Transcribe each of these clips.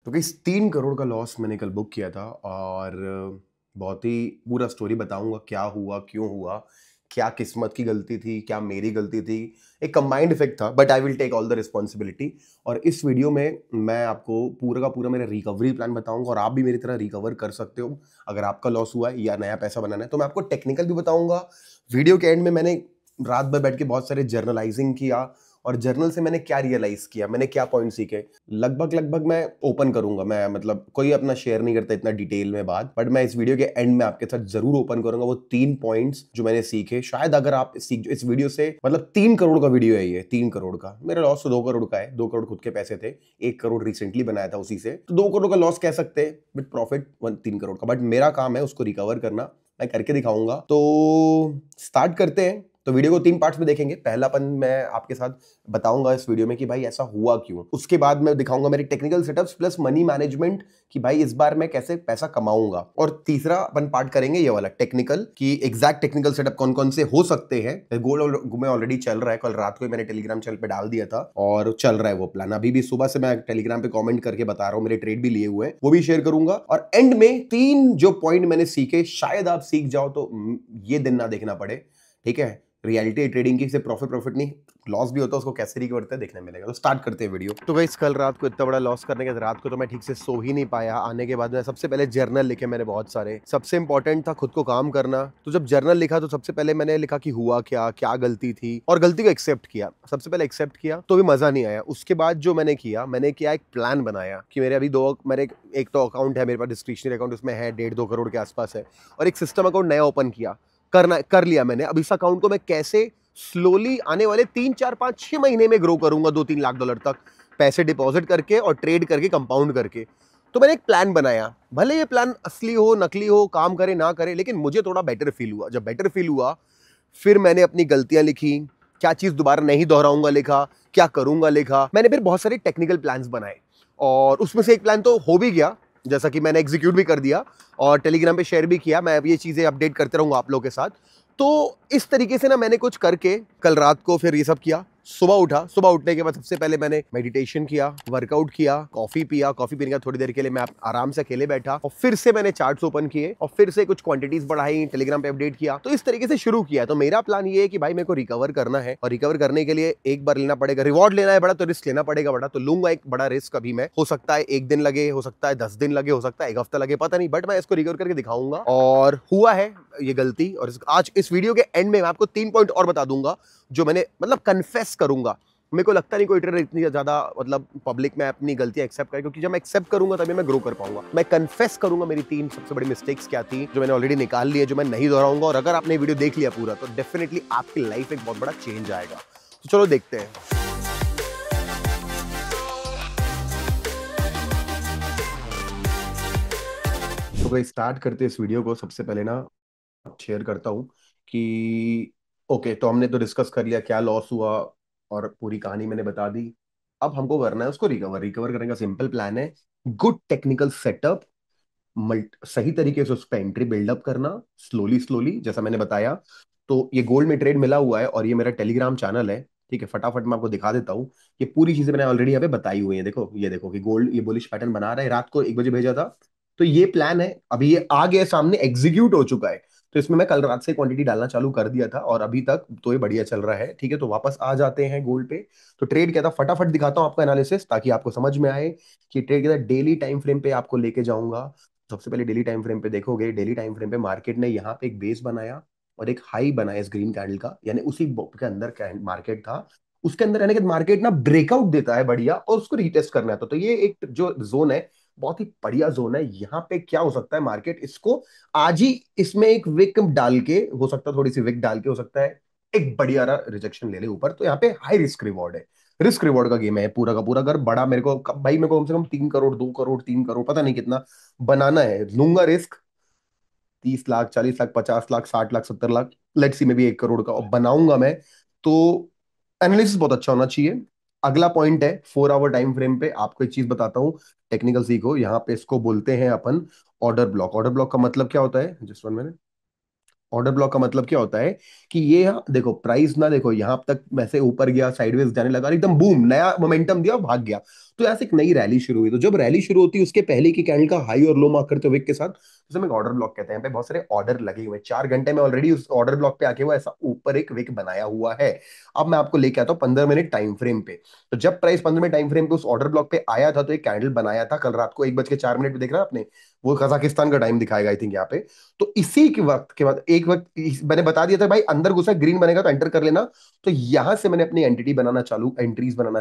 तो कई 3 करोड़ का लॉस मैंने कल बुक किया था और बहुत ही पूरा स्टोरी बताऊंगा क्या हुआ क्यों हुआ, क्या किस्मत की गलती थी, क्या मेरी गलती थी। एक कंबाइंड इफेक्ट था but I will take all the responsibility. और इस वीडियो में मैं आपको पूरा का पूरा मेरा रिकवरी प्लान बताऊंगा और आप भी मेरी तरह रिकवर कर सकते हो अगर आपका लॉस हुआ है या नया पैसा बनाना है। तो मैं आपको टेक्निकल भी बताऊंगा। वीडियो के एंड में मैंने रात भर बैठ के बहुत सारे जर्नलाइजिंग किया और जर्नल से मैंने क्या रियलाइज किया, मैंने क्या पॉइंट सीखे। लगभग लगभग मैं ओपन करूंगा, मैं मतलब कोई अपना शेयर नहीं करता इतना डिटेल में बात, बट मैं इस वीडियो के एंड में आपके साथ जरूर ओपन करूंगा वो 3 पॉइंट्स जो मैंने सीखे। शायद अगर आप सीख इस वीडियो से, मतलब 3 करोड़ का वीडियो है ये, 3 करोड़ का। मेरा लॉस तो 2 करोड़ का है, 2 करोड़ खुद के पैसे थे, 1 करोड़ रिसेंटली बनाया था उसी से, तो 2 करोड़ का लॉस कह सकते हैं बट प्रॉफिट 3 करोड़ का। बट मेरा काम है उसको रिकवर करना, मैं करके दिखाऊंगा। तो स्टार्ट करते हैं। तो वीडियो को 3 पार्ट्स में देखेंगे। पहलापन मैं आपके साथ बताऊंगा इस वीडियो में कि भाई ऐसा हुआ क्यों। उसके बाद मैं दिखाऊंगा मेरी technical setups plus money management कि भाई इस बार मैं कैसे पैसा कमाऊंगा। और तीसरा अपन पार्ट करेंगे ये वाला टेक्निकल कि एग्जैक्ट टेक्निकल सेटअप कौन कौन से हो सकते हैं। गोल में ऑलरेडी चल रहा है, कल रात को ही मैंने टेलीग्राम चैनल पे डाल दिया था और चल रहा है वो प्लान। अभी भी सुबह से मैं टेलीग्राम पे कमेंट करके बता रहा हूँ, मेरे ट्रेड भी लिए हुए हैं, वो भी शेयर करूंगा। और एंड में 3 जो पॉइंट मैंने सीखे, शायद आप सीख जाओ तो ये दिन ना देखना पड़े। ठीक है, रियलिटी ट्रेडिंग की सिर्फ प्रॉफिट प्रॉफिट नहीं, लॉस भी होता है, उसको कैसे रिकवर करते हैं देखने मिलेगा। तो स्टार्ट करते हैं वीडियो। तो गाइस कल रात को इतना बड़ा लॉस करने के बाद रात को तो मैं ठीक से सो ही नहीं पाया। आने के बाद में सबसे पहले जर्नल लिखे मैंने बहुत सारे। सबसे इंपॉर्टेंट था खुद को काम करना। तो जब जर्नल लिखा तो सबसे पहले मैंने लिखा कि हुआ क्या, क्या गलती थी, और गलती को एक्सेप्ट किया। सबसे पहले एक्सेप्ट किया तो भी मजा नहीं आया। उसके बाद जो मैंने किया एक प्लान बनाया कि मेरे अभी मेरे एक तो अकाउंट है मेरे पास, डिस्क्रिप्शनरी अकाउंट, उसमें है 1.5-2 करोड़ के आसपास है, और एक सिस्टम अकाउंट नया ओपन कर लिया मैंने। अब इस अकाउंट को मैं कैसे स्लोली आने वाले 3-4-5-6 महीने में ग्रो करूंगा, $2-3 लाख तक पैसे डिपॉजिट करके और ट्रेड करके, कंपाउंड करके। तो मैंने एक प्लान बनाया। भले ये प्लान असली हो नकली हो, काम करे ना करे, लेकिन मुझे थोड़ा बेटर फील हुआ। जब बेटर फील हुआ फिर मैंने अपनी गलतियां लिखी, क्या चीज दोबारा नहीं दोहराऊंगा लिखा, क्या करूंगा लिखा। मैंने फिर बहुत सारे टेक्निकल प्लान्स बनाए और उसमें से एक प्लान तो हो भी गया, जैसा कि मैंने एग्जीक्यूट भी कर दिया और टेलीग्राम पे शेयर भी किया। मैं अब ये चीजें अपडेट करते रहूंगा आप लोगों के साथ। तो इस तरीके से ना मैंने कुछ करके कल रात को फिर ये सब किया। सुबह उठा, सुबह उठने के बाद सबसे पहले मैंने मेडिटेशन किया, वर्कआउट किया, कॉफी पिया। कॉफी पीने का थोड़ी देर के लिए मैं आराम से अकेले बैठा और फिर से मैंने चार्ट्स ओपन किए और फिर से कुछ क्वांटिटीज बढ़ाई, टेलीग्राम पे अपडेट किया। तो इस तरीके से शुरू किया। तो मेरा प्लान ये है कि भाई मेरे को रिकवर करना है और रिकवर करने के लिए एक बार लेना पड़ेगा, रिवॉर्ड लेना है बड़ा तो रिस्क लेना पड़ेगा बड़ा। तो लूंगा एक बड़ा रिस्क अभी मैं। हो सकता है 1 दिन लगे, हो सकता है 10 दिन लगे, हो सकता है 1 हफ्ता लगे, पता नहीं, बट मैं इसको रिकवर करके दिखाऊंगा। और हुआ है ये गलती, और आज इस वीडियो के एंड में मैं आपको 3 पॉइंट और बता दूंगा जो मैंने मतलब कन्फेस करूंगा। मेरे को लगता नहीं कोई ट्रेडर इतनी ज्यादा मतलब पब्लिक में अपनी गलतियां एक्सेप्ट करे, क्योंकि जब मैं एक्सेप्ट करूंगा तभी मैं ग्रो कर पाऊंगा। मैं कन्फेस करूंगा मेरी 3 सबसे बड़ी मिस्टेक्स क्या थी जो मैंने ऑलरेडी निकाल ली है, जो मैं नहीं दोहराऊंगा। और अगर आपने वीडियो देख लिया पूरा तो डेफिनेटली आपकी लाइफ एक बहुत बड़ा चेंज आएगा। तो चलो देखते हैं। तो भाई स्टार्ट करते हैं इस वीडियो को। सबसे पहले ना शेयर करता हूं कि ओके, तो हमने तो डिस्कस कर लिया क्या लॉस हुआ और पूरी कहानी मैंने बता दी। अब हमको करना है उसको रिकवर करने का सिंपल प्लान है। गुड टेक्निकल सेटअप, सही तरीके से उस पर एंट्री बिल्डअप करना, स्लोली स्लोली जैसा मैंने बताया। तो ये गोल्ड में ट्रेड मिला हुआ है और ये मेरा टेलीग्राम चैनल है। ठीक है, फटाफट मैं आपको दिखा देता हूँ। ये पूरी चीजें मैंने ऑलरेडी यहाँ पे बताई हुई है। देखो, ये देखो कि गोल्ड ये बुलिश पैटर्न बना रहा है। रात को 1 बजे भेजा था, तो ये प्लान है। अभी ये आ गया सामने, एग्जीक्यूट हो चुका है। तो इसमें मैं कल रात से क्वांटिटी डालना चालू कर दिया था और अभी तक तो ये बढ़िया चल रहा है। ठीक है, तो वापस आ जाते हैं गोल्ड पे। तो ट्रेड क्या था फटाफट दिखाता हूँ आपको एनालिसिस, ताकि आपको समझ में आए कि ट्रेड क्या था। डेली टाइम फ्रेम पे आपको लेके जाऊंगा। सबसे पहले डेली टाइम फ्रेम पे देखोगे, डेली टाइम फ्रेम पे मार्केट ने यहाँ पे एक बेस बनाया और एक हाई बनाया इस ग्रीन कैंडल का, यानी उसी के अंदर मार्केट था। उसके अंदर यानी कि मार्केट ना ब्रेकआउट देता है बढ़िया और उसको रीटेस्ट करना है। तो ये एक जो जोन है बहुत ही बढ़िया जोन है। यहाँ पे क्या हो सकता है, मार्केट इसको आज ही इसमें एक विक डाल के, हो सकता है थोड़ी सी विक डाल के, हो सकता है एक बढ़िया रिजेक्शन ले ले ऊपर। तो यहाँ पे हाई रिस्क रिवॉर्ड है, रिस्क रिवॉर्ड का गेम है पूरा का पूरा। अगर बड़ा मेरे को भाई, मेरे को कम से कम 3 करोड़, 2 करोड़, 3 करोड़, पता नहीं कितना बनाना है, लूंगा risk. 30 lakh, 40 lakh, 50 lakh, 60 lakh, 70 lakh, let's see में भी 1 करोड़ का और बनाऊंगा मैं। तो एनालिसिस बहुत अच्छा होना चाहिए। अगला पॉइंट है 4 आवर टाइम फ्रेम पे। आपको एक चीज बताता हूँ, टेक्निकल सीखो। यहाँ पे इसको बोलते हैं अपन ऑर्डर ब्लॉक। ऑर्डर ब्लॉक का मतलब क्या होता है, जस्ट 1 मिनट। ऑर्डर ब्लॉक का मतलब क्या होता है कि ये यहाँ देखो, प्राइस ना देखो यहाँ तक वैसे ऊपर गया, साइडवेज जाने लगा, एकदम बूम, नया मोमेंटम दिया, भाग गया। तो ऐसे एक नई रैली शुरू हुई। तो जब रैली शुरू होती है उसके पहले की कैंडल का हाई और लो मार्क करते हुए विक के साथ, जिसे हम एक ऑर्डर ब्लॉक कहते हैं, यहाँ पे बहुत सारे ऑर्डर लगे हुए हैं। 4 घंटे में ऑलरेडी उस ऑर्डर ब्लॉक पे आके हुआ ऐसा ऊपर एक विक बनाया हुआ है। अब मैं आपको लेके आता हूँ 15 मिनट टाइम फ्रेम पे। तो जब प्राइस 15 मिनट टाइम फ्रेम पे उस ऑर्डर ब्लॉक पे आया था, तो एक कैंडल बनाया था कल रात को 1:04 पे, देख रहा है आपने? वो कजाकिस्तान का टाइम दिखाएगा आई थिंक यहाँ पे। तो इसी के वक्त के बाद एक वक्त मैंने बता दिया था भाई अंदर घुसा ग्रीन बनेगा तो एंटर कर लेना। तो यहां से मैंने अपनी एंट्रीज बनाना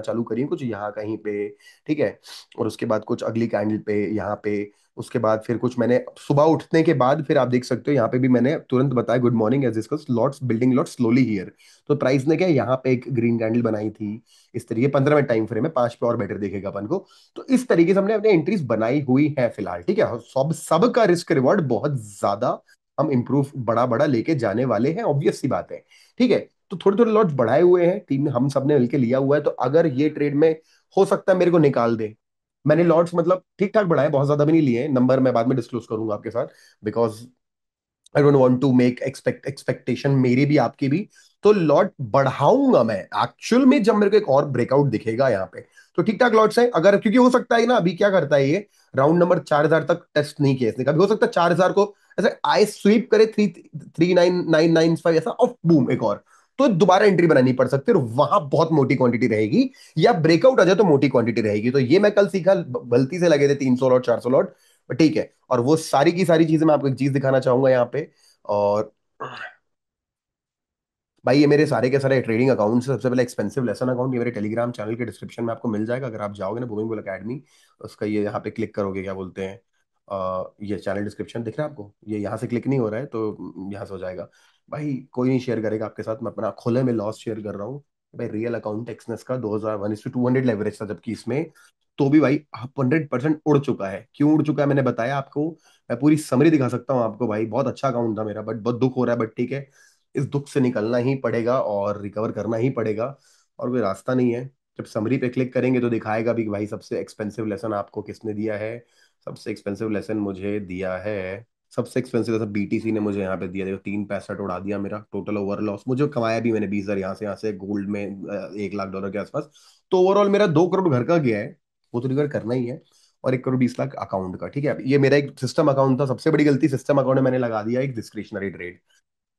चालू करी कुछ यहाँ कहीं पे, ठीक है। और उसके बाद कुछ अगली कैंडल पे यहाँ पे, उसके बाद फिर कुछ मैंने सुबह उठने के बाद फिर आप देख सकते हो यहाँ पे भी मैंने तुरंत बताया good morning as discuss lots building lot slowly here. तो प्राइस ने क्या यहाँ पे एक ग्रीन कैंडल बनाई थी इस तरीके, 15 मिनट टाइम फ्रेम है, 5 पे और बेटर देखेगा अपन को। तो इस तरीके से हमने अपने एंट्रीज बनाई हुई है फिलहाल, ठीक है। सब का रिस्क रिवॉर्ड बहुत ज्यादा हम इंप्रूव बड़ा बड़ा लेके जाने वाले हैं, ऑब्वियस सी बात है, ठीक है। तो थोड़े थोड़े लॉट्स बढ़ाए हुए हैं टीम ने, हम सबने मिलकर लिया हुआ है। तो अगर ये ट्रेड में हो सकता है मेरे को निकाल दे, मैंने लॉट्स मतलब ठीक ठाक बढ़ाए, बहुत ज्यादा भी नहीं लिए, नंबर मैं बाद में डिस्क्लोज करूंगा आपके साथ, because I don't want to make expectation मेरी भी आपकी भी। तो लॉट बढ़ाऊंगा मैं एक्चुअल में जब मेरे को एक और ब्रेकआउट दिखेगा यहाँ पे। तो ठीक ठाक लॉट्स है, अगर क्योंकि हो सकता है ना, अभी क्या करता है ये राउंड नंबर 4,000 तक टेस्ट नहीं किया इसने कभी, हो सकता है 4,000 को ऐसे आई स्वीप करे 339,995 ऐसा ऑफ बूम एक और, तो दोबारा एंट्री बनानी पड़ सकती है और वहां बहुत मोटी क्वांटिटी रहेगी, या ब्रेकआउट आ जाए तो मोटी क्वांटिटी रहेगी। तो ये मैं कल सीखा, गलती से लगे थे 300 लॉट 400 लॉट, ठीक है। और वो सारी की सारी चीजें मैं आपको एक चीज दिखाना चाहूंगा यहाँ पे। और भाई ये मेरे सारे के सारे ट्रेडिंग अकाउंट से सबसे पहले एक्सपेंसिव लेसन अकाउंट, ये मेरे टेलीग्राम चैनल के डिस्क्रिप्शन में आपको मिल जाएगा। अगर आप जाओगे ना बूमिंग बुल अकेडमी, उसका ये यहाँ पे क्लिक करोगे, क्या बोलते हैं, ये चैनल डिस्क्रिप्शन दिख रहा है आपको, ये यहाँ से क्लिक नहीं हो रहा है तो यहाँ से हो जाएगा। भाई कोई नहीं शेयर करेगा आपके साथ, मैं अपना खुले में लॉस शेयर कर रहा हूँ। भाई रियल अकाउंट एक्सनेस का 2001:200 लेवरेज था, जबकि इसमें तो भी भाई 100% उड़ चुका है। क्यों उड़ चुका है मैंने बताया आपको, मैं पूरी समरी दिखा सकता हूँ आपको। भाई बहुत अच्छा अकाउंट था मेरा, बट बहुत दुख हो रहा है, बट ठीक है, इस दुख से निकलना ही पड़ेगा और रिकवर करना ही पड़ेगा, और कोई रास्ता नहीं है। जब समरी पे क्लिक करेंगे तो दिखाएगा भी कि भाई सबसे एक्सपेंसिव लेसन आपको किसने दिया है। सबसे एक्सपेंसिव लेसन मुझे दिया है, सबसे एक्सपेंसिव लेसन बीटीसी ने मुझे यहाँ पे दिया। देखो 3 पैसा उड़ा दिया मेरा टोटल ओवर लॉस, मुझे कमाया भी मैंने 20,000 यहाँ से गोल्ड में 1 लाख डॉलर के आसपास। तो ओवरऑल मेरा 2 करोड़ घर का गया है, वो तो रिकवर करना ही है। और 1 करोड़ 20 लाख अकाउंट का, ठीक है। अब ये मेरा एक सिस्टम अकाउंट था, सबसे बड़ी गलती सिस्टम अकाउंट में मैंने लगा दिया एक डिस्क्रिशनरी ट्रेड।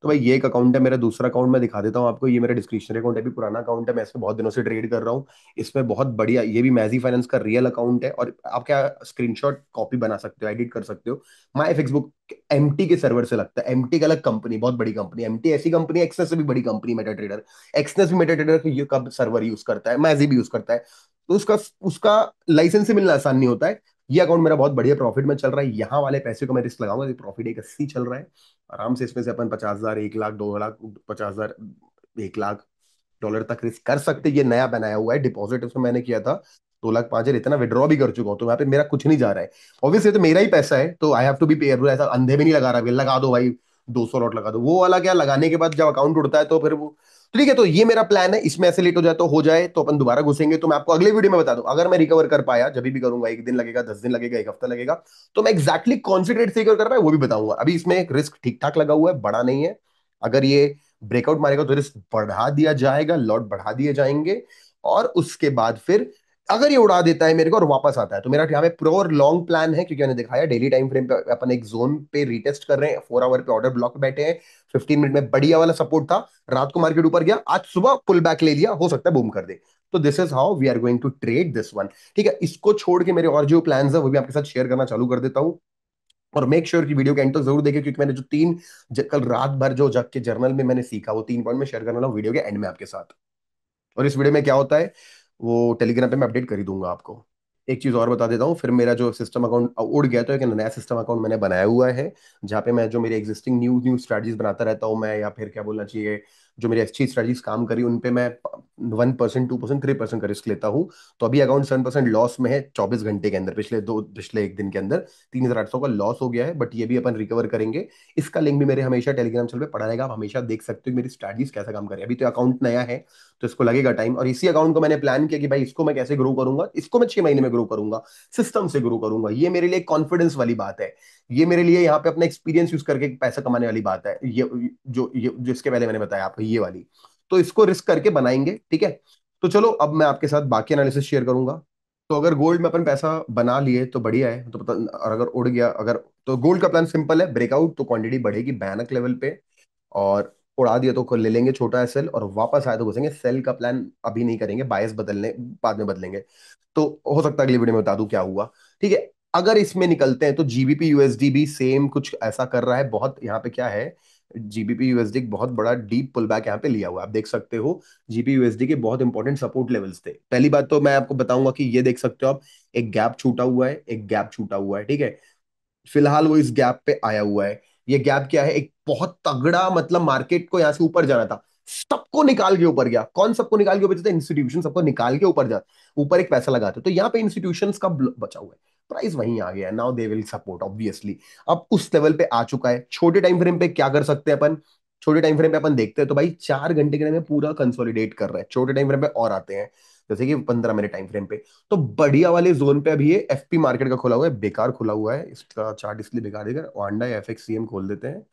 तो भाई ये एक अकाउंट है मेरा, दूसरा अकाउंट मैं दिखा देता हूँ आपको, ये मेरा डिस्क्रिप्शनरी अकाउंट है, भी पुराना अकाउंट है, मैं इसमें बहुत दिनों से ट्रेड कर रहा हूँ। इसमें बहुत बढ़िया, ये भी मैजी फाइनेंस का रियल अकाउंट है, और आप क्या स्क्रीनशॉट कॉपी बना सकते हो, एडिट कर सकते हो। माई एफ बुक एमटी के सर्वर से लगता है, एमटी का अलग कंपनी, बहुत बड़ी कंपनी, एमटी ऐसी कंपनी, एक्सनेस से भी बड़ी कंपनी मेटा ट्रेडर। एक्सनेस भी मेटा ट्रेडर का सर्वर यूज करता है, मैजी भी यूज करता है। तो उसका उसका लाइसेंस से मिलना आसान नहीं होता है। ये अकाउंट मेरा बहुत बढ़िया प्रॉफिट में चल रहा है, यहाँ वाले पैसे को मैं रिस्क लगाऊंगा, प्रॉफिट 180 चल रहा है आराम से। इसमें से अपन 50,000, 1 लाख, 2 लाख, 50,000, 1 लाख डॉलर तक रिस्क कर सकते हैं। ये नया बनाया हुआ है, डिपॉजिट उसमें मैंने किया था 2 लाख 5 हजार, इतना विड्रॉ भी कर चुका हूँ, तो यहाँ पे मेरा कुछ नहीं जा रहा है। ऑब्वियसली तो मेरा ही पैसा है, तो I have to be pair, ऐसा अंधे में नहीं लगा रहा, लगा दो भाई 200 लॉट लगा दो, वो वाला क्या लगाने के बाद जब अकाउंट उड़ता है तो फिर वो। तो ठीक है, तो ये मेरा प्लान है, इसमें ऐसे लेट हो जाए तो हो जाए, तो अपन दोबारा घुसेंगे। तो मैं आपको अगले वीडियो में बता दूं, अगर मैं रिकवर कर पाया, जब भी करूंगा, 1 दिन लगेगा, 10 दिन लगेगा, 1 हफ्ता लगेगा, तो मैं एक्जैक्टली कौन सी ट्रेड से रिकवर कर पाया वो भी बताऊंगा। अभी इसमें एक रिस्क ठीक ठाक लगा हुआ है, बड़ा नहीं है। अगर ये ब्रेकआउट मारेगा तो रिस्क बढ़ा दिया जाएगा, लॉट बढ़ा दिए जाएंगे। और उसके बाद फिर अगर ये उड़ा देता है मेरे को और वापस आता है, तो मेरा यहाँ पे प्रो और लॉन्ग प्लान है, क्योंकि मैंने दिखाया डेली टाइम फ्रेम पे अपन एक जोन पे रीटेस्ट कर रहे हैं, 4 आवर पे ऑर्डर ब्लॉक पे बैठे हैं। 15 मिनट में बढ़िया वाला सपोर्ट था, रात को मार्केट ऊपर गया, आज सुबह पुल बैक ले लिया, हो सकता है बूम कर दे। तो this is how we are going to trade this one, ठीक है। इसको छोड़ के मेरे और जो प्लान है वो भी आपके साथ शेयर करना चालू कर देता हूँ। और मेक श्योर कि वीडियो के एंड तक जरूर देखें, क्योंकि मैंने जो कल रात भर जो जग के जर्नल में मैंने सीखा, वो 3 पॉइंट में शेयर करने वाला हूँ वीडियो के एंड में आपके साथ। और इस वीडियो में क्या होता है वो टेलीग्राम पे मैं अपडेट कर ही दूंगा आपको। एक चीज और बता देता हूँ, फिर मेरा जो सिस्टम अकाउंट उड़ गया, तो एक नया सिस्टम अकाउंट मैंने बनाया हुआ है, जहाँ पे मैं जो मेरे एग्जिस्टिंग न्यू न्यू स्ट्रेटजीज बनाता रहता हूँ मैं, या फिर क्या बोलना चाहिए, जो मेरी अच्छी स्ट्रेटजीज काम करी उन पे मैं 1%, 2%, 3% का रिस्क लेता हूँ। तो अभी अकाउंट 7% लॉस में है, 24 घंटे के अंदर, पिछले 1 दिन के अंदर 3,800 का लॉस हो गया है, बट ये भी अपन रिकवर करेंगे। इसका लिंक भी मेरे हमेशा टेलीग्राम चैनल पे पड़ा रहेगा, आप हमेशा देख सकते हो मेरी स्ट्रेटजीज कैसा काम करे। अभी तो अकाउंट नया है, तो इसको लगेगा टाइम, और इसी अकाउंट को मैंने प्लान किया कि भाई इसको मैं कैसे ग्रो करूंगा, इसको मैं 6 महीने में ग्रो करूंगा, सिस्टम से ग्रो करूंगा। ये मेरे लिए कॉन्फिडेंस वाली बात है, ये मेरे लिए यहाँ पे अपना एक्सपीरियंस यूज करके पैसा कमाने वाली बात है। ये जो इसके पहले मैंने बताया आपको, ये वाली। तो इसको रिस्क करके बनाएंगे, ठीक है। तो चलो अब मैं आपके साथ बाकी एनालिसिस शेयर करूंगा। तो अगर गोल्ड में अपन पैसा बना लिए तो बढ़िया है, तो पता, और अगर उड़ गया, अगर, तो गोल्ड का प्लान सिंपल है, ब्रेकआउट तो क्वांटिटी बढ़ेगी भयानक लेवल पे, और उड़ा दिया तो ले लेंगे छोटा सेल, और वापस आए तो घुसेंगे। सेल का प्लान अभी नहीं करेंगे, बायस बदलने बाद में बदलेंगे। तो हो सकता है अगली वीडियो में बता दूं क्या हुआ। ठीक है, अगर इसमें निकलते हैं तो जीबीपी यूएसडी भी सेम कुछ ऐसा कर रहा है। बहुत यहाँ पे क्या है, जीबीपी यूएसडी बहुत बड़ा डीप पुल बैक यहाँ पे लिया हुआ है, आप देख सकते हो। जीबी यूएसडी के बहुत इंपॉर्टेंट सपोर्ट लेवल्स थे। पहली बात तो मैं आपको बताऊंगा कि ये देख सकते हो आप, एक गैप छूटा हुआ है, एक गैप छूटा हुआ है, ठीक है। फिलहाल वो इस गैप पे आया हुआ है। ये गैप क्या है, एक बहुत तगड़ा, मतलब मार्केट को यहां से ऊपर जाना था, सबको निकाल के ऊपर गया। कौन सबको निकाल के ऊपर जाता है? इंस्टीट्यूशन सबको निकाल के ऊपर जा, ऊपर एक पैसा लगाते, तो यहाँ पे इंस्टीट्यूशंस का बचा हुआ है, प्राइस वहीं आ गया, now they will support obviously. अब उस लेवल पे आ चुका है। छोटे टाइम फ्रेम पे क्या कर सकते हैं अपन, छोटे टाइम फ्रेम पे अपन देखते हैं तो भाई 4 घंटे के टाइम में पूरा कंसोलिडेट कर रहा है। छोटे टाइम फ्रेम पे और आते हैं, जैसे कि 15 मिनट टाइम फ्रेम पे, तो बढ़िया वाले जोन पे अभी ये एफपी मार्केट का खुला हुआ है, बेकार खुला हुआ है। इसका चार्ट इसलिए बेकार देगा, वांडा एफएक्ससीएम खोल देते हैं।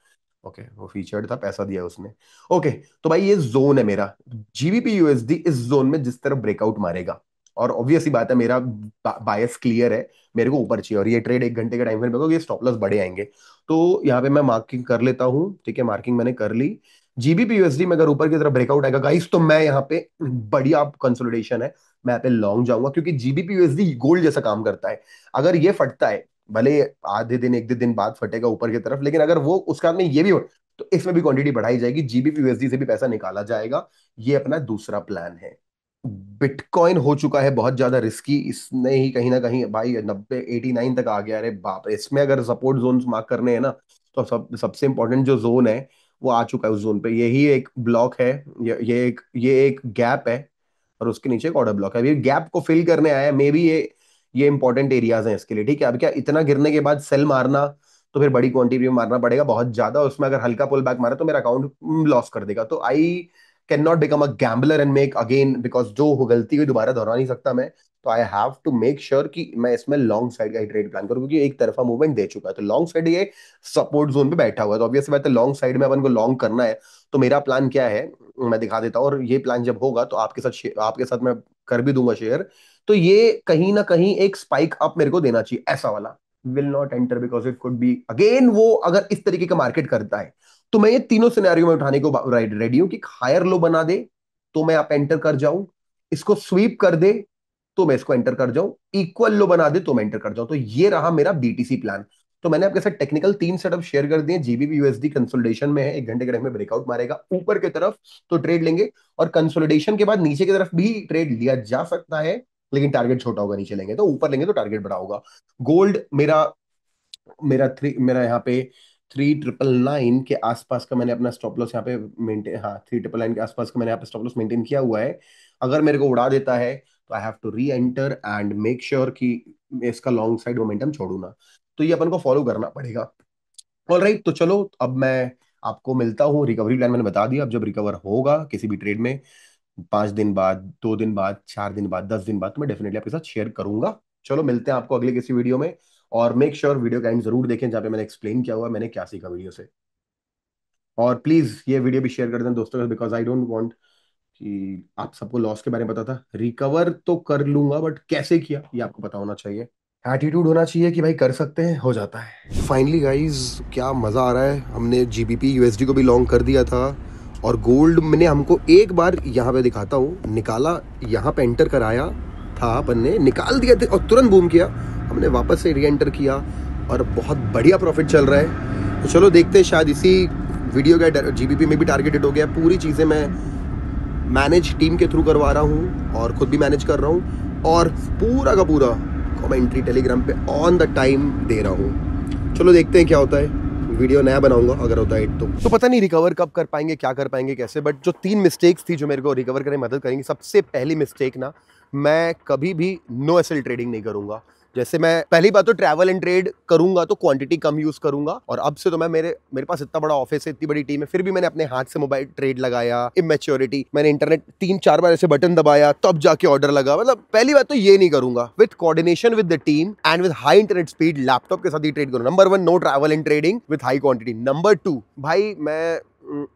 ओके, वो फीचर्ड था, पैसा दिया उसने। ओके, तो भाई ये जोन है मेरा, जीबीपी यूएसडी इस जोन में जिस तरह ब्रेकआउट मारेगा, और ऑब्वियसली बात है मेरा बायस क्लियर है, मेरे को ऊपर चाहिए, और ये ट्रेड 1 घंटे का टाइम फ्रेम होगा, ये स्टॉप लॉस बड़े आएंगे। तो यहाँ पे मैं मार्किंग कर लेता हूँ, ठीक है, मार्किंग मैंने कर ली। जीबीपी यूएसडी में अगर ऊपर की तरफ ब्रेकआउट आएगा गाइस, तो मैं यहाँ पे, बढ़िया कंसोलिडेशन है, मैं यहाँ पे लॉन्ग जाऊंगा, क्योंकि जीबीपी यूएसडी गोल्ड जैसा काम करता है। अगर ये फटता है, भले आधे दिन 1 2 दिन बाद फटेगा ऊपर की तरफ, लेकिन अगर वो उसके बाद में ये भी हो, तो इसमें भी क्वांटिटी बढ़ाई जाएगी, जीबीपी यूएसडी से भी पैसा निकाला जाएगा। ये अपना दूसरा प्लान है। बिटकॉइन हो चुका है बहुत ज्यादा रिस्की, इसने ही कहीं ना कहीं भाई 90 89 तक आ गया। अरे बाप रे, इसमें अगर सपोर्ट जोन मार्क करने हैं ना, तो सबसे इंपॉर्टेंट जो जोन है वो आ चुका है उस जोन पे। यही एक ब्लॉक है, ये एक गैप है, और उसके नीचे एक ऑर्डर ब्लॉक है। अभी गैप को फिल करने आया है, मे बी ये इंपॉर्टेंट एरियाज हैं इसके लिए, ठीक है। अब क्या, इतना गिरने के बाद सेल मारना, तो फिर बड़ी क्वांटिटी में मारना पड़ेगा बहुत ज्यादा, उसमें अगर हल्का पुल बैक मारा तो मेरा अकाउंट लॉस कर देगा। तो I can not become a gambler and make again, because जो गलती हुई दोबारा दोहरा नहीं सकता मैं। तो I have to make sure कि मैं इसमें लॉन्ग साइड का ही ट्रेड प्लान करूं, क्योंकि एक तरफा मूवमेंट दे चुका है। तो लॉन्ग साइड ये सपोर्ट जोन पे बैठा हुआ है, तो ऑब्वियस बात है लॉन्ग साइड में अपन को लॉन्ग करना है। तो मेरा प्लान क्या है, मैं दिखा देता हूँ, और ये प्लान जब होगा तो आपके साथ मैं कर भी दूंगा शेयर। तो ये कहीं ना कहीं एक स्पाइक अप मेरे को देना चाहिए, ऐसा वाला। Will not enter because it could be again, वो अगर इस तरीके का मार्केट करता है, तो मैं ये तीनों सिनेरियो में उठाने को रेडी हूं, कि हायर लो बना दे तो मैं आप एंटर कर जाऊं, इसको स्वीप कर दे तो मैं इसको एंटर कर जाऊं, इक्वल लो बना दे तो मैं एंटर कर जाऊं। तो ये रहा मेरा बीटीसी प्लान। तो मैंने आपके साथ टेक्निकल 3 सेटअप शेयर कर दिए। जीबीपी यूएसडी कंसोलिडेशन में है, 1 घंटे के टाइम में ब्रेकआउट मारेगा ऊपर की तरफ तो ट्रेड लेंगे, और कंसोलिडेशन के बाद नीचे की तरफ भी ट्रेड लिया जा सकता है, लेकिन टारगेट छोटा होगा, नीचे लेंगे तो, ऊपर लेंगे तो टारगेट बड़ा होगा। गोल्ड मेरा मेरा यहाँ पे 3999 के आसपास का मैंने अपना स्टॉप लॉस यहाँ पे मेंटेन, हाँ 3999 के आसपास का मैंने यहाँ पे स्टॉप लॉस मेंटेन किया हुआ है। अगर मेरे को उड़ा देता है तो I have to reenter and make sure कि मैं इसका लॉन्ग साइड मोमेंटम छोड़ू ना। तो ये अपन को फॉलो करना पड़ेगा। ऑल राइट, तो चलो अब मैं आपको मिलता हूँ। रिकवरी प्लान मैंने बता दिया, अब जब रिकवर होगा किसी भी ट्रेड में, 5 दिन बाद, 2 दिन बाद, 4 दिन बाद, 10 दिन बाद, तो मैं डेफिनेटली आपके साथ शेयर करूंगा। चलो मिलते हैं आपको अगले किसी वीडियो में। और मेक श्योर वीडियो का एंड जरूर देखें, जहाँ पे मैंने एक्सप्लेन किया हुआ है मैंने क्या सीखा वीडियो से। और प्लीज ये वीडियो भी शेयर कर दें दोस्तों के, बिकॉज आई डोंट वांट कि आप सबको लॉस के बारे में पता था। रिकवर तो कर लूंगा, बट कैसे किया ये आपको पता होना चाहिए। एटीट्यूड होना चाहिए कि भाई कर सकते हैं, हो जाता है। फाइनली गाइज, क्या मजा आ रहा है, हमने जीबीपी यूएसडी को भी लॉन्ग कर दिया था, और गोल्ड मैंने हमको एक बार यहाँ पे दिखाता हूँ निकाला, यहाँ पे एंटर कराया था अपन ने, निकाल दिया था और तुरंत बूम किया, हमने वापस से री एंटर किया, और बहुत बढ़िया प्रॉफिट चल रहा है। तो चलो देखते हैं, शायद इसी वीडियो का जीबीपी में भी टारगेटेड हो गया। पूरी चीज़ें मैं मैनेज टीम के थ्रू करवा रहा हूँ, और खुद भी मैनेज कर रहा हूँ, और पूरा का पूरा कमेंट्री टेलीग्राम पे ऑन द टाइम दे रहा हूँ। चलो देखते हैं क्या होता है, वीडियो नया बनाऊंगा अगर होता है तो पता नहीं रिकवर कब कर पाएंगे, क्या कर पाएंगे, कैसे। बट जो 3 मिस्टेक्स थी जो मेरे को रिकवर करने में मदद करेंगी, सबसे पहली मिस्टेक ना, मैं कभी भी नो एसएल ट्रेडिंग नहीं करूंगा। जैसे मैं पहली बात तो ट्रैवल एंड ट्रेड करूंगा तो क्वांटिटी कम यूज करूंगा, और अब से तो मैं मेरे पास इतना बड़ा ऑफिस है, इतनी बड़ी टीम है, फिर भी मैंने अपने हाथ से मोबाइल ट्रेड लगाया। इमेच्योरिटी, मैंने इंटरनेट 3 4 बार ऐसे बटन दबाया तब जाके ऑर्डर लगा। मतलब पहली बात तो ये नहीं करूंगा। With coordination with the team and with high internet speed, laptop के साथ ही ट्रेड करूँ। Number 1, no travel and trading with high quantity. Number 2, भाई मैं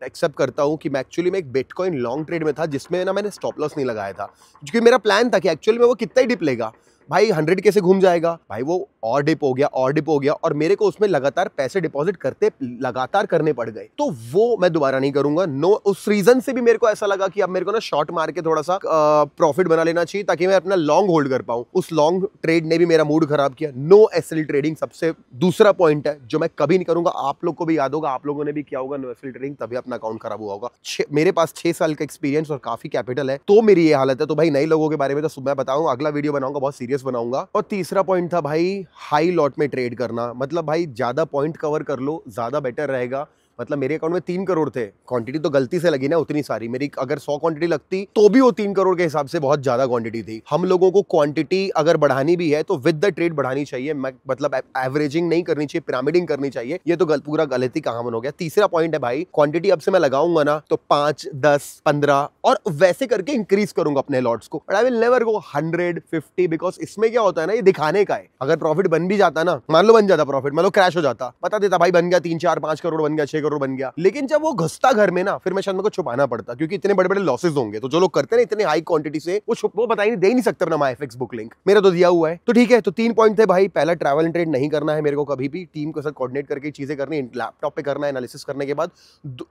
एक्सेप्ट करता हूँ कि मैं एक्चुअली में एक बिटकॉइन लॉन्ग ट्रेड में था, जिसमें ना मैंने स्टॉप लॉस नहीं लगाया था, क्योंकि मेरा प्लान था कि एक्चुअली में वो कितना ही डिप लेगा, भाई 100K से घूम जाएगा भाई, वो और डिप हो गया और डिप हो गया, और मेरे को उसमें लगातार पैसे डिपॉजिट करते लगातार करने पड़ गए। तो वो मैं दोबारा नहीं करूंगा। नो, उस रीजन से भी मेरे को ऐसा लगा कि अब मेरे को ना शॉर्ट मार के थोड़ा सा प्रॉफिट बना लेना चाहिए ताकि मैं अपना लॉन्ग होल्ड कर पाऊं। उस लॉन्ग ट्रेड ने भी मेरा मूड खराब किया। नो एसएल ट्रेडिंग सबसे दूसरा पॉइंट है जो मैं कभी नहीं करूंगा। आप लोग को भी याद होगा, आप लोगों ने भी किया होगा नो एसएल ट्रेडिंग, तभी अपना अकाउंट खराब हुआ होगा। मेरे पास 6 साल का एक्सपीरियंस और काफी कैपिटल है, तो मेरी ये हालत है। तो भाई नए लोगों के बारे में तो मैं बताऊंगा, अगला वीडियो बनाऊंगा, बहुत सीरियस बनाऊंगा। और तीसरा पॉइंट था भाई हाई लॉट में ट्रेड करना। मतलब भाई ज्यादा पॉइंट कवर कर लो, ज्यादा बेटर रहेगा। मतलब मेरे अकाउंट में 3 करोड़ थे, क्वांटिटी तो गलती से लगी ना उतनी सारी। मेरी अगर 100 क्वांटिटी लगती तो भी वो 3 करोड़ के हिसाब से बहुत ज्यादा क्वांटिटी थी। हम लोगों को क्वांटिटी अगर बढ़ानी भी है तो विद द ट्रेड बढ़ानी चाहिए, मतलब एवरेजिंग नहीं करनी चाहिए, पिरामिडिंग करनी चाहिए। ये तो पूरा गलती का हमन हो गया। तीसरा पॉइंट है भाई, क्वांटिटी अब से मैं लगाऊंगा ना तो 5, 10, 15 और वैसे करके इंक्रीज करूंगा अपने लॉट्स को। But I will never go 100, 50, because इसमें क्या होता है ना, ये दिखाने का है। अगर प्रॉफिट बन भी जाता ना, मान लो बन जाता प्रॉफिट, मान लो क्रैश हो जाता, बता देता भाई बन गया 3, 4, 5 करोड़ बन गया, 6 करोड़ बन गया। लेकिन जब वो घुसता घर में ना, फिर मैं शायद मेरे को छुपाना पड़ता, क्योंकि इतने बड़े बड़े लॉसेस होंगे। तो जो लोग करते हैं ना इतने हाई क्वांटिटी से, वो बता ही दे ही नहीं सकते अपना MyFX बुक लिंक। मेरा तो दिया हुआ है। तो ठीक है, तो 3 पॉइंट थे भाई। पहला, ट्रैवल एंड ट्रेड नहीं करना है मेरे को कभी भी, टीम के साथ कोऑर्डिनेट करके चीजें करनी है, लैपटॉप पे करना है एनालिसिस करने के बाद।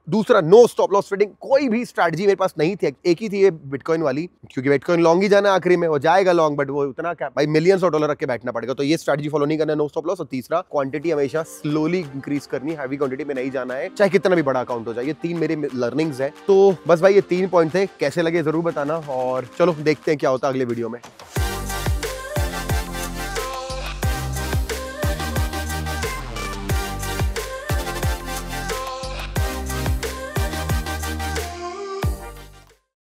दूसरा, नो स्टॉप लॉस ट्रेडिंग। कोई भी स्ट्रैटेजी मेरे पास नहीं थी, एक ही थी ये बिटकॉइन वाली, क्योंकि बिटकॉइन लॉन्ग ही जाना आखिरी में, वो जाएगा लॉन्ग, बट वो उतना क्या भाई, मिलियंस ऑफ डॉलर रख के बैठना पड़ेगा। तो ये स्ट्रैटेजी फॉलो नहीं करना, नो स्टॉप लॉस। और तीसरा, क्वांटिटी हमेशा स्लोली इंक्रीज करनी, हैवी क्वांटिटी में नहीं जाना है, चाहे कितना भी बड़ा अकाउंट हो जाए। ये 3 मेरे लर्निंग्स है। तो बस भाई ये 3 पॉइंट थे, कैसे लगे जरूर बताना, और चलो देखते हैं क्या होता है अगले वीडियो में।